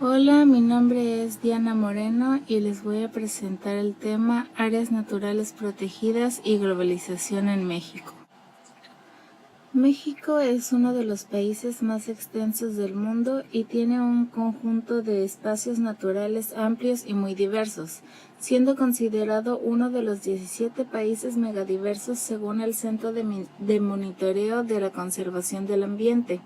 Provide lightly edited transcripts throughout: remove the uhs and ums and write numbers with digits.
Hola, mi nombre es Diana Moreno y les voy a presentar el tema Áreas naturales protegidas y globalización en México. México es uno de los países más extensos del mundo y tiene un conjunto de espacios naturales amplios y muy diversos, siendo considerado uno de los 17 países megadiversos según el Centro de Monitoreo de la Conservación del Ambiente.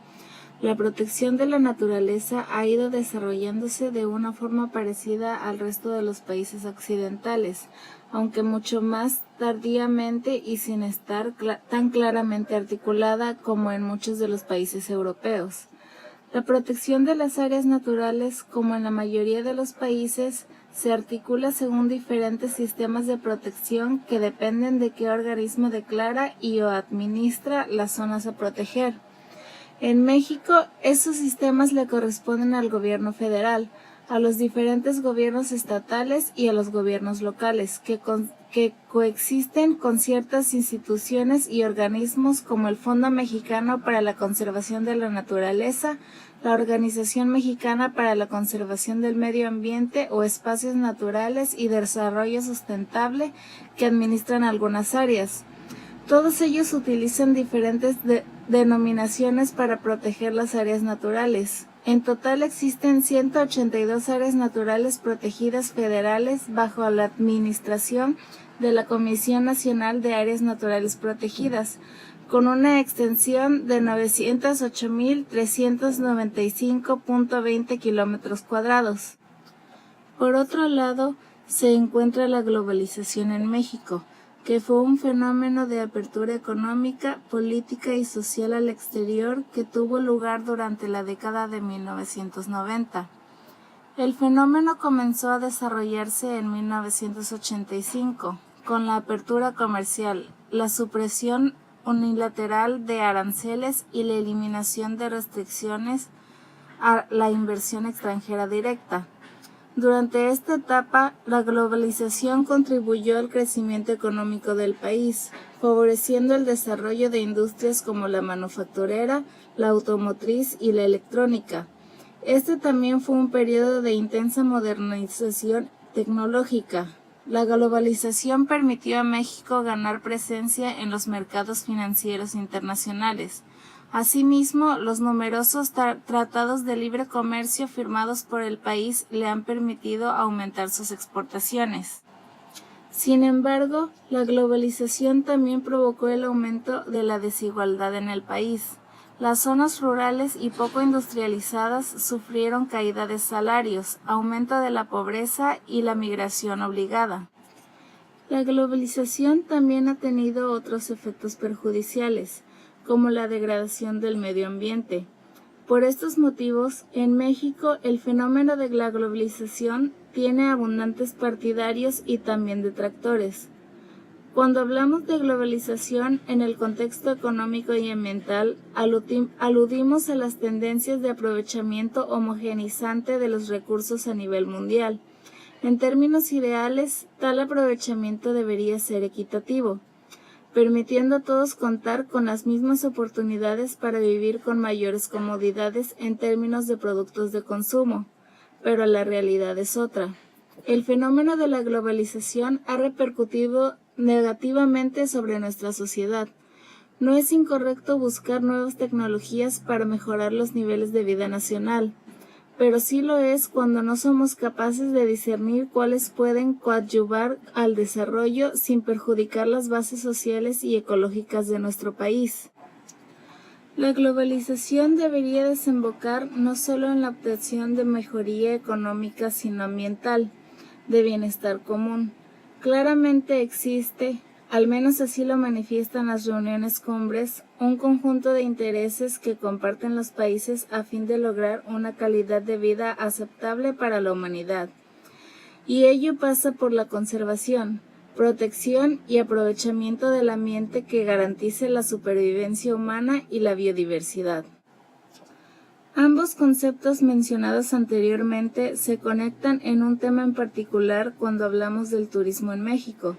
La protección de la naturaleza ha ido desarrollándose de una forma parecida al resto de los países occidentales, aunque mucho más tardíamente y sin estar tan claramente articulada como en muchos de los países europeos. La protección de las áreas naturales, como en la mayoría de los países, se articula según diferentes sistemas de protección que dependen de qué organismo declara y o administra las zonas a proteger. En México, esos sistemas le corresponden al gobierno federal, a los diferentes gobiernos estatales y a los gobiernos locales, que coexisten con ciertas instituciones y organismos como el Fondo Mexicano para la Conservación de la Naturaleza, la Organización Mexicana para la Conservación del Medio Ambiente o Espacios Naturales y Desarrollo Sustentable, que administran algunas áreas. Todos ellos utilizan diferentes denominaciones para proteger las áreas naturales. En total existen 182 áreas naturales protegidas federales bajo la administración de la Comisión Nacional de Áreas Naturales Protegidas, con una extensión de 908.395.20 kilómetros cuadrados. Por otro lado, se encuentra la globalización en México, que fue un fenómeno de apertura económica, política y social al exterior que tuvo lugar durante la década de 1990. El fenómeno comenzó a desarrollarse en 1985, con la apertura comercial, la supresión unilateral de aranceles y la eliminación de restricciones a la inversión extranjera directa. Durante esta etapa, la globalización contribuyó al crecimiento económico del país, favoreciendo el desarrollo de industrias como la manufacturera, la automotriz y la electrónica. Este también fue un periodo de intensa modernización tecnológica. La globalización permitió a México ganar presencia en los mercados financieros internacionales. Asimismo, los numerosos tratados de libre comercio firmados por el país le han permitido aumentar sus exportaciones. Sin embargo, la globalización también provocó el aumento de la desigualdad en el país. Las zonas rurales y poco industrializadas sufrieron caída de salarios, aumento de la pobreza y la migración obligada. La globalización también ha tenido otros efectos perjudiciales, como la degradación del medio ambiente. Por estos motivos, en México el fenómeno de la globalización tiene abundantes partidarios y también detractores. Cuando hablamos de globalización en el contexto económico y ambiental, aludimos a las tendencias de aprovechamiento homogeneizante de los recursos a nivel mundial. En términos ideales, tal aprovechamiento debería ser equitativo, permitiendo a todos contar con las mismas oportunidades para vivir con mayores comodidades en términos de productos de consumo, pero la realidad es otra. El fenómeno de la globalización ha repercutido negativamente sobre nuestra sociedad. No es incorrecto buscar nuevas tecnologías para mejorar los niveles de vida nacional, pero sí lo es cuando no somos capaces de discernir cuáles pueden coadyuvar al desarrollo sin perjudicar las bases sociales y ecológicas de nuestro país. La globalización debería desembocar no solo en la obtención de mejoría económica, sino ambiental, de bienestar común. Claramente existe, al menos así lo manifiestan las reuniones cumbres, un conjunto de intereses que comparten los países a fin de lograr una calidad de vida aceptable para la humanidad. Y ello pasa por la conservación, protección y aprovechamiento del ambiente que garantice la supervivencia humana y la biodiversidad. Ambos conceptos mencionados anteriormente se conectan en un tema en particular cuando hablamos del turismo en México,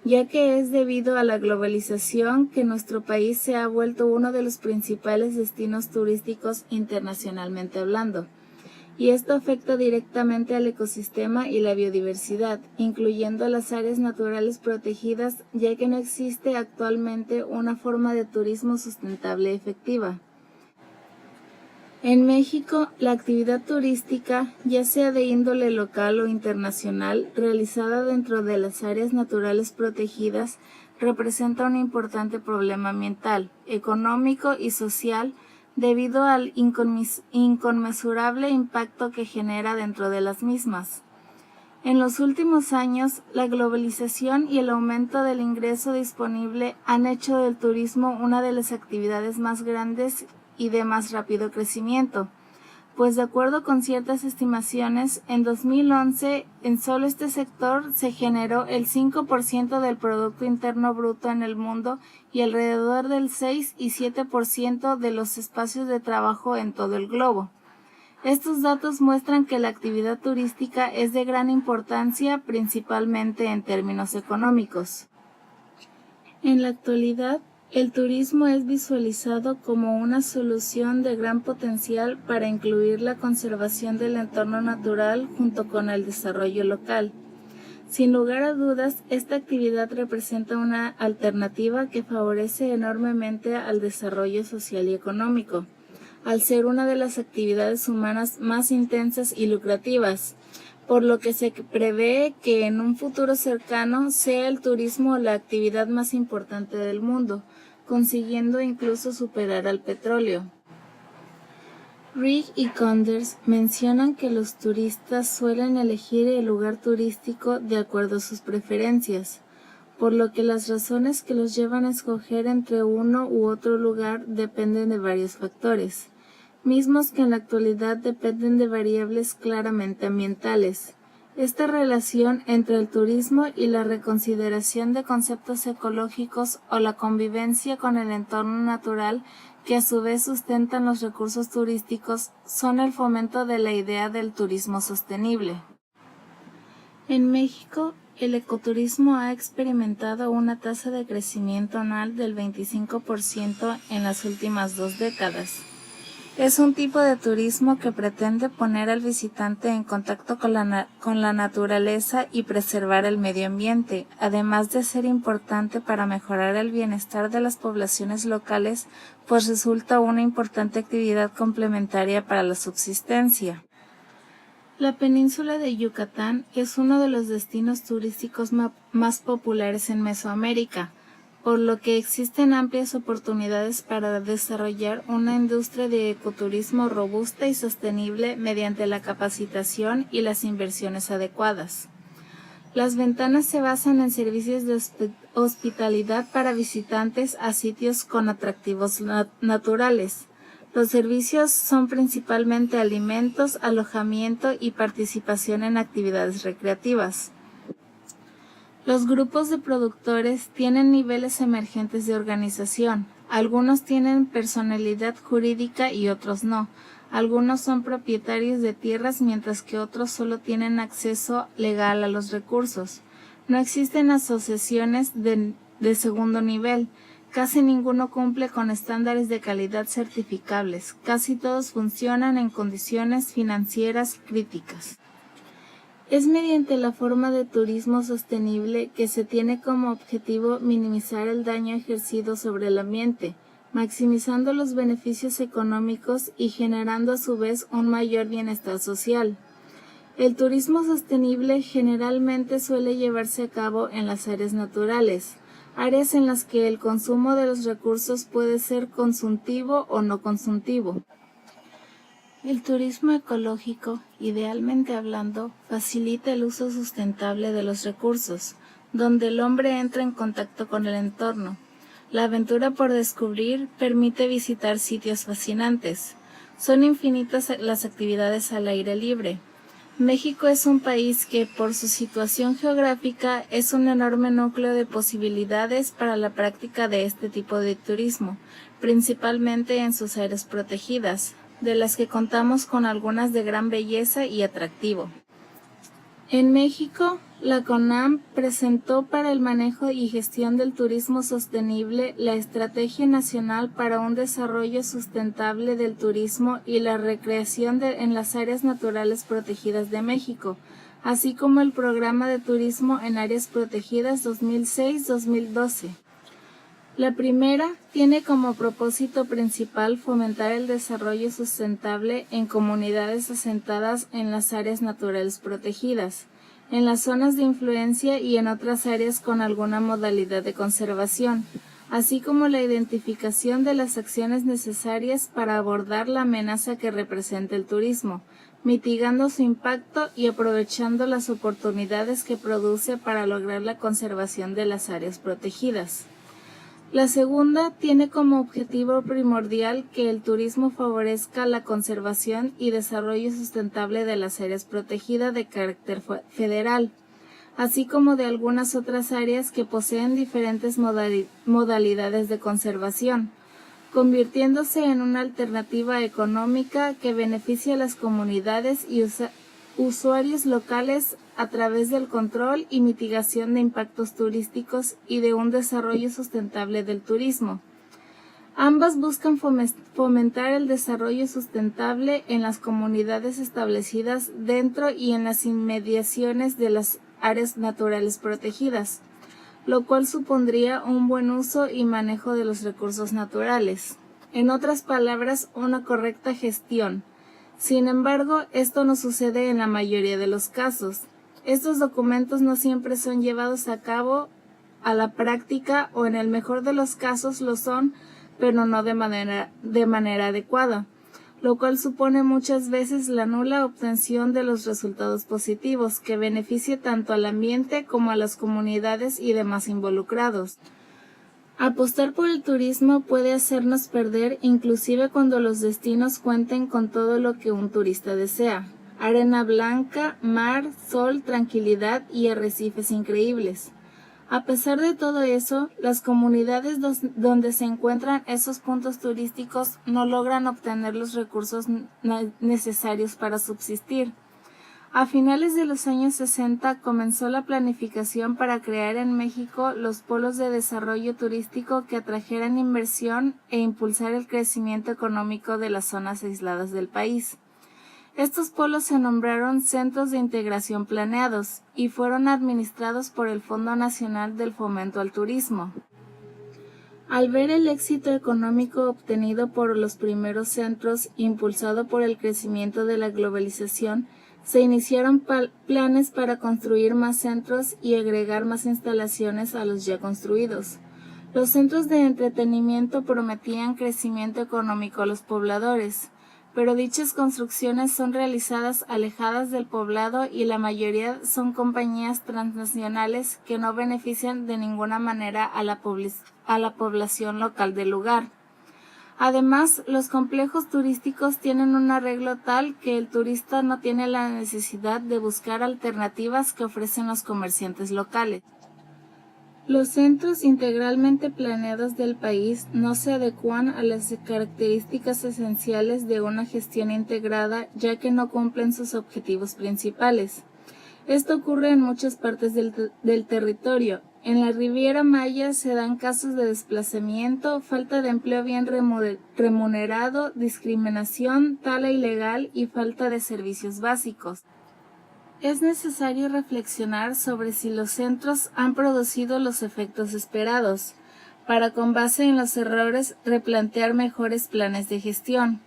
ya que es debido a la globalización que nuestro país se ha vuelto uno de los principales destinos turísticos internacionalmente hablando. y esto afecta directamente al ecosistema y la biodiversidad, incluyendo las áreas naturales protegidas, ya que no existe actualmente una forma de turismo sustentable efectiva. En México, la actividad turística, ya sea de índole local o internacional, realizada dentro de las áreas naturales protegidas, representa un importante problema ambiental, económico y social debido al inconmensurable impacto que genera dentro de las mismas. En los últimos años, la globalización y el aumento del ingreso disponible han hecho del turismo una de las actividades más grandes y de más rápido crecimiento, pues de acuerdo con ciertas estimaciones, en 2011 en solo este sector se generó el 5% del Producto Interno Bruto en el mundo y alrededor del 6 y 7% de los espacios de trabajo en todo el globo. Estos datos muestran que la actividad turística es de gran importancia, principalmente en términos económicos. En la actualidad, el turismo es visualizado como una solución de gran potencial para incluir la conservación del entorno natural junto con el desarrollo local. Sin lugar a dudas, esta actividad representa una alternativa que favorece enormemente al desarrollo social y económico, al ser una de las actividades humanas más intensas y lucrativas, por lo que se prevé que en un futuro cercano sea el turismo la actividad más importante del mundo, consiguiendo incluso superar al petróleo. Rigg y Conders mencionan que los turistas suelen elegir el lugar turístico de acuerdo a sus preferencias, por lo que las razones que los llevan a escoger entre uno u otro lugar dependen de varios factores, mismos que en la actualidad dependen de variables claramente ambientales. Esta relación entre el turismo y la reconsideración de conceptos ecológicos o la convivencia con el entorno natural que a su vez sustentan los recursos turísticos son el fomento de la idea del turismo sostenible. En México, el ecoturismo ha experimentado una tasa de crecimiento anual del 25% en las últimas 2 décadas. Es un tipo de turismo que pretende poner al visitante en contacto con la naturaleza y preservar el medio ambiente, además de ser importante para mejorar el bienestar de las poblaciones locales, pues resulta una importante actividad complementaria para la subsistencia. La península de Yucatán es uno de los destinos turísticos más populares en Mesoamérica, por lo que existen amplias oportunidades para desarrollar una industria de ecoturismo robusta y sostenible mediante la capacitación y las inversiones adecuadas. Las ventanas se basan en servicios de hospitalidad para visitantes a sitios con atractivos naturales. Los servicios son principalmente alimentos, alojamiento y participación en actividades recreativas. Los grupos de productores tienen niveles emergentes de organización. Algunos tienen personalidad jurídica y otros no. Algunos son propietarios de tierras mientras que otros solo tienen acceso legal a los recursos. No existen asociaciones de segundo nivel. Casi ninguno cumple con estándares de calidad certificables. Casi todos funcionan en condiciones financieras críticas. Es mediante la forma de turismo sostenible que se tiene como objetivo minimizar el daño ejercido sobre el ambiente, maximizando los beneficios económicos y generando a su vez un mayor bienestar social. El turismo sostenible generalmente suele llevarse a cabo en las áreas naturales, áreas en las que el consumo de los recursos puede ser consultivo o no consultivo. El turismo ecológico, idealmente hablando, facilita el uso sustentable de los recursos, donde el hombre entra en contacto con el entorno. La aventura por descubrir permite visitar sitios fascinantes. Son infinitas las actividades al aire libre. México es un país que, por su situación geográfica, es un enorme núcleo de posibilidades para la práctica de este tipo de turismo, principalmente en sus áreas protegidas, de las que contamos con algunas de gran belleza y atractivo. En México, la CONAM presentó para el manejo y gestión del turismo sostenible la Estrategia Nacional para un Desarrollo Sustentable del Turismo y la Recreación en las Áreas Naturales Protegidas de México, así como el Programa de Turismo en Áreas Protegidas 2006-2012. La primera tiene como propósito principal fomentar el desarrollo sustentable en comunidades asentadas en las áreas naturales protegidas, en las zonas de influencia y en otras áreas con alguna modalidad de conservación, así como la identificación de las acciones necesarias para abordar la amenaza que representa el turismo, mitigando su impacto y aprovechando las oportunidades que produce para lograr la conservación de las áreas protegidas. La segunda tiene como objetivo primordial que el turismo favorezca la conservación y desarrollo sustentable de las áreas protegidas de carácter federal, así como de algunas otras áreas que poseen diferentes modalidades de conservación, convirtiéndose en una alternativa económica que beneficia a las comunidades y usuarios locales a través del control y mitigación de impactos turísticos y de un desarrollo sustentable del turismo. Ambas buscan fomentar el desarrollo sustentable en las comunidades establecidas dentro y en las inmediaciones de las áreas naturales protegidas, lo cual supondría un buen uso y manejo de los recursos naturales. En otras palabras, una correcta gestión. Sin embargo, esto no sucede en la mayoría de los casos. Estos documentos no siempre son llevados a cabo a la práctica o en el mejor de los casos lo son, pero no de manera adecuada, lo cual supone muchas veces la nula obtención de los resultados positivos que beneficie tanto al ambiente como a las comunidades y demás involucrados. Apostar por el turismo puede hacernos perder inclusive cuando los destinos cuenten con todo lo que un turista desea: arena blanca, mar, sol, tranquilidad y arrecifes increíbles. A pesar de todo eso, las comunidades donde se encuentran esos puntos turísticos no logran obtener los recursos necesarios para subsistir. A finales de los años 60 comenzó la planificación para crear en México los polos de desarrollo turístico que atrajeran inversión e impulsar el crecimiento económico de las zonas aisladas del país. Estos polos se nombraron Centros de Integración Planeados y fueron administrados por el Fondo Nacional del Fomento al Turismo. Al ver el éxito económico obtenido por los primeros centros, impulsado por el crecimiento de la globalización, se iniciaron planes para construir más centros y agregar más instalaciones a los ya construidos. Los centros de entretenimiento prometían crecimiento económico a los pobladores, pero dichas construcciones son realizadas alejadas del poblado y la mayoría son compañías transnacionales que no benefician de ninguna manera a la población local del lugar. Además, los complejos turísticos tienen un arreglo tal que el turista no tiene la necesidad de buscar alternativas que ofrecen los comerciantes locales. Los centros integralmente planeados del país no se adecúan a las características esenciales de una gestión integrada, ya que no cumplen sus objetivos principales. Esto ocurre en muchas partes del territorio. En la Riviera Maya se dan casos de desplazamiento, falta de empleo bien remunerado, discriminación, tala ilegal y falta de servicios básicos. Es necesario reflexionar sobre si los centros han producido los efectos esperados, para con base en los errores replantear mejores planes de gestión.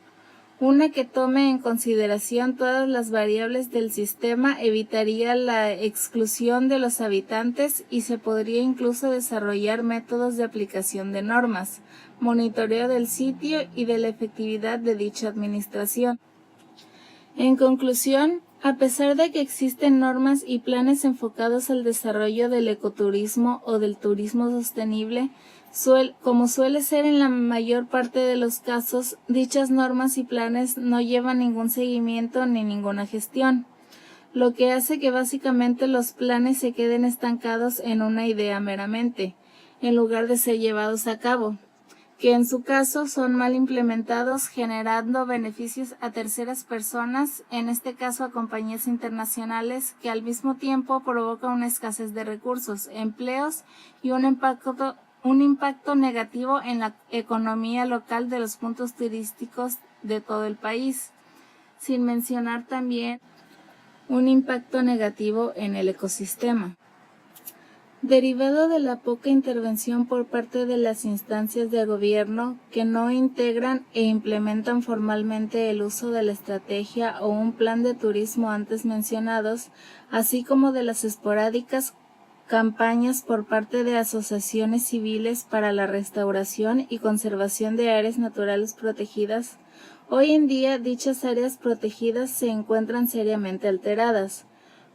Una que tome en consideración todas las variables del sistema evitaría la exclusión de los habitantes y se podría incluso desarrollar métodos de aplicación de normas, monitoreo del sitio y de la efectividad de dicha administración. En conclusión, a pesar de que existen normas y planes enfocados al desarrollo del ecoturismo o del turismo sostenible, como suele ser en la mayor parte de los casos, dichas normas y planes no llevan ningún seguimiento ni ninguna gestión, lo que hace que básicamente los planes se queden estancados en una idea meramente, en lugar de ser llevados a cabo. que en su caso son mal implementados, generando beneficios a terceras personas, en este caso a compañías internacionales, que al mismo tiempo provoca una escasez de recursos, empleos y un impacto negativo en la economía local de los puntos turísticos de todo el país, sin mencionar también un impacto negativo en el ecosistema. Derivado de la poca intervención por parte de las instancias de gobierno que no integran e implementan formalmente el uso de la estrategia o un plan de turismo antes mencionados, así como de las esporádicas campañas por parte de asociaciones civiles para la restauración y conservación de áreas naturales protegidas, hoy en día dichas áreas protegidas se encuentran seriamente alteradas,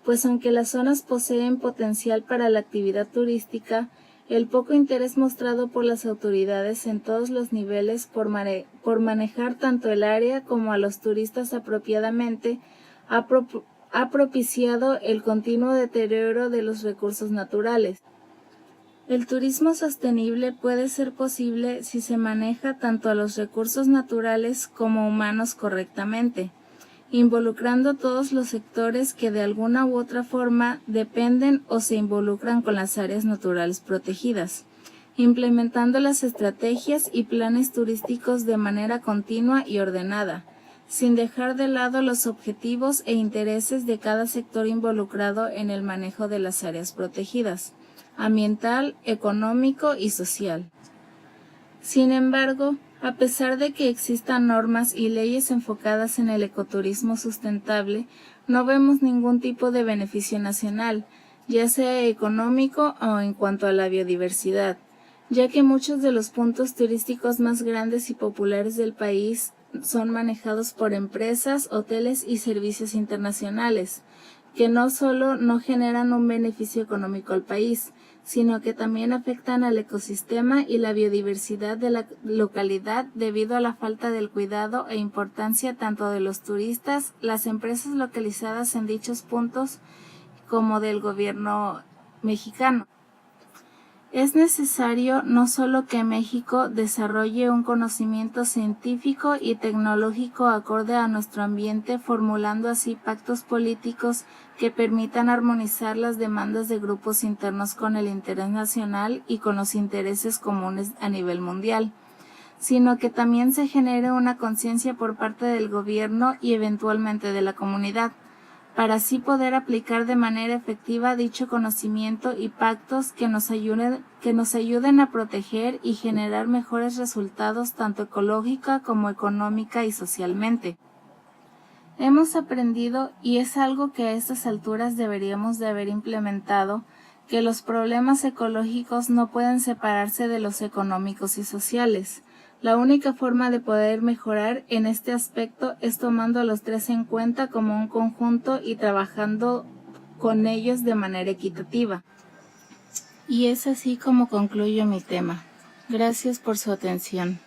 pues aunque las zonas poseen potencial para la actividad turística, el poco interés mostrado por las autoridades en todos los niveles por manejar tanto el área como a los turistas apropiadamente ha propiciado el continuo deterioro de los recursos naturales. El turismo sostenible puede ser posible si se maneja tanto a los recursos naturales como humanos correctamente, involucrando todos los sectores que de alguna u otra forma dependen o se involucran con las áreas naturales protegidas, implementando las estrategias y planes turísticos de manera continua y ordenada, sin dejar de lado los objetivos e intereses de cada sector involucrado en el manejo de las áreas protegidas, ambiental, económico y social. Sin embargo, a pesar de que existan normas y leyes enfocadas en el ecoturismo sustentable, no vemos ningún tipo de beneficio nacional, ya sea económico o en cuanto a la biodiversidad, ya que muchos de los puntos turísticos más grandes y populares del país son manejados por empresas, hoteles y servicios internacionales, que no solo no generan un beneficio económico al país, sino que también afectan al ecosistema y la biodiversidad de la localidad debido a la falta del cuidado e importancia tanto de los turistas, las empresas localizadas en dichos puntos, como del gobierno mexicano. Es necesario no solo que México desarrolle un conocimiento científico y tecnológico acorde a nuestro ambiente, formulando así pactos políticos que permitan armonizar las demandas de grupos internos con el interés nacional y con los intereses comunes a nivel mundial, sino que también se genere una conciencia por parte del gobierno y eventualmente de la comunidad, para así poder aplicar de manera efectiva dicho conocimiento y pactos que nos ayuden a proteger y generar mejores resultados tanto ecológica como económica y socialmente. Hemos aprendido, y es algo que a estas alturas deberíamos de haber implementado, que los problemas ecológicos no pueden separarse de los económicos y sociales. La única forma de poder mejorar en este aspecto es tomando a los tres en cuenta como un conjunto y trabajando con ellos de manera equitativa. Y es así como concluyo mi tema. Gracias por su atención.